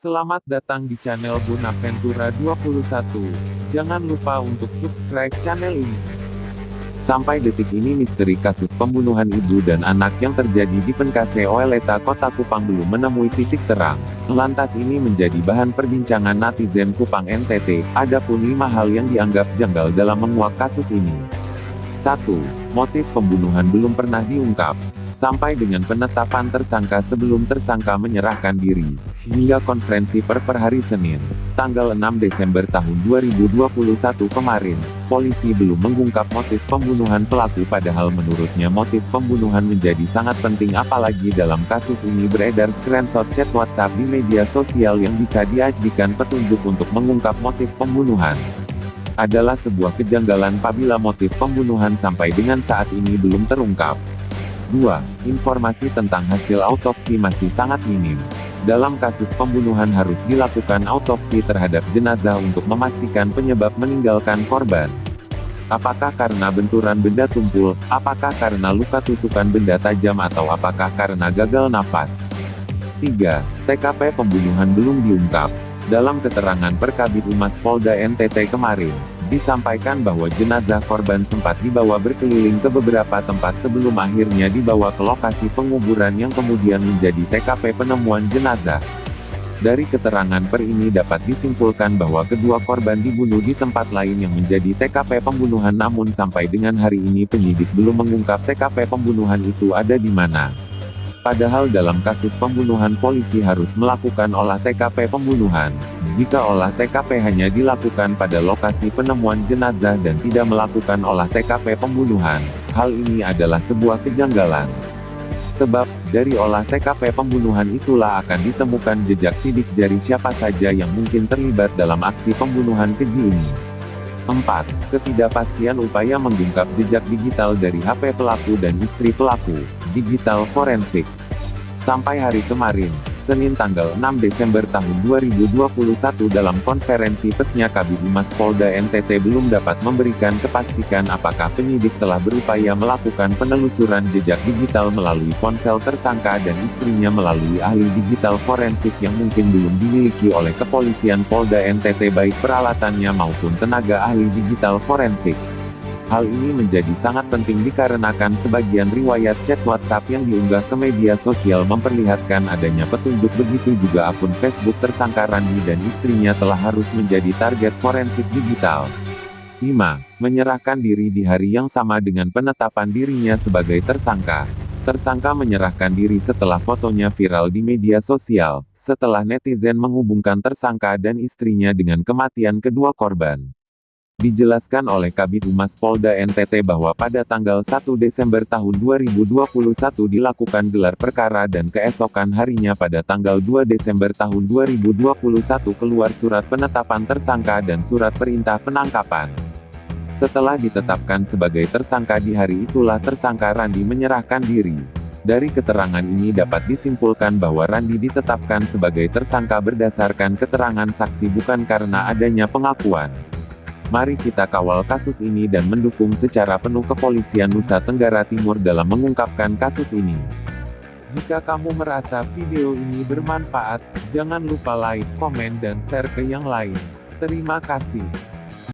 Selamat datang di channel Bonaventura 21. Jangan lupa untuk subscribe channel ini. Sampai detik ini misteri kasus pembunuhan ibu dan anak yang terjadi di Penkase Oeleta Kota Kupang belum menemui titik terang. Lantas ini menjadi bahan perbincangan netizen Kupang NTT. Adapun 5 hal yang dianggap janggal dalam menguak kasus ini. 1. Motif pembunuhan belum pernah diungkap. Sampai dengan penetapan tersangka sebelum tersangka menyerahkan diri, hingga konferensi per hari Senin, tanggal 6 Desember tahun 2021 kemarin, polisi belum mengungkap motif pembunuhan pelaku padahal menurutnya motif pembunuhan menjadi sangat penting apalagi dalam kasus ini beredar screenshot chat WhatsApp di media sosial yang bisa dijadikan petunjuk untuk mengungkap motif pembunuhan. Adalah sebuah kejanggalan apabila motif pembunuhan sampai dengan saat ini belum terungkap. 2. Informasi tentang hasil autopsi masih sangat minim. Dalam kasus pembunuhan harus dilakukan autopsi terhadap jenazah untuk memastikan penyebab meninggalkan korban. Apakah karena benturan benda tumpul, apakah karena luka tusukan benda tajam atau apakah karena gagal nafas. 3. TKP pembunuhan belum diungkap. Dalam keterangan per Kabid Humas Polda NTT kemarin, disampaikan bahwa jenazah korban sempat dibawa berkeliling ke beberapa tempat sebelum akhirnya dibawa ke lokasi penguburan yang kemudian menjadi TKP penemuan jenazah. Dari keterangan per ini dapat disimpulkan bahwa kedua korban dibunuh di tempat lain yang menjadi TKP pembunuhan namun sampai dengan hari ini penyidik belum mengungkap TKP pembunuhan itu ada di mana. Padahal dalam kasus pembunuhan polisi harus melakukan olah TKP pembunuhan. Jika olah TKP hanya dilakukan pada lokasi penemuan jenazah dan tidak melakukan olah TKP pembunuhan, hal ini adalah sebuah kejanggalan. Sebab, dari olah TKP pembunuhan itulah akan ditemukan jejak sidik jari siapa saja yang mungkin terlibat dalam aksi pembunuhan keji ini. 4. Ketidakpastian upaya mengungkap jejak digital dari HP pelaku dan istri pelaku, digital forensik. Sampai hari kemarin, Senin tanggal 6 Desember tahun 2021 dalam konferensi persnya Kabid Humas Polda NTT belum dapat memberikan kepastian apakah penyidik telah berupaya melakukan penelusuran jejak digital melalui ponsel tersangka dan istrinya melalui ahli digital forensik yang mungkin belum dimiliki oleh kepolisian Polda NTT baik peralatannya maupun tenaga ahli digital forensik. Hal ini menjadi sangat penting dikarenakan sebagian riwayat chat WhatsApp yang diunggah ke media sosial memperlihatkan adanya petunjuk begitu juga akun Facebook tersangka Randi dan istrinya telah harus menjadi target forensik digital. 5. Menyerahkan diri di hari yang sama dengan penetapan dirinya sebagai tersangka. Tersangka menyerahkan diri setelah fotonya viral di media sosial, setelah netizen menghubungkan tersangka dan istrinya dengan kematian kedua korban. Dijelaskan oleh Kabid Humas Polda NTT bahwa pada tanggal 1 Desember tahun 2021 dilakukan gelar perkara dan keesokan harinya pada tanggal 2 Desember tahun 2021 keluar surat penetapan tersangka dan surat perintah penangkapan. Setelah ditetapkan sebagai tersangka di hari itulah tersangka Randi menyerahkan diri. Dari keterangan ini dapat disimpulkan bahwa Randi ditetapkan sebagai tersangka berdasarkan keterangan saksi bukan karena adanya pengakuan. Mari kita kawal kasus ini dan mendukung secara penuh Kepolisian Nusa Tenggara Timur dalam mengungkapkan kasus ini. Jika kamu merasa video ini bermanfaat, jangan lupa like, komen dan share ke yang lain. Terima kasih.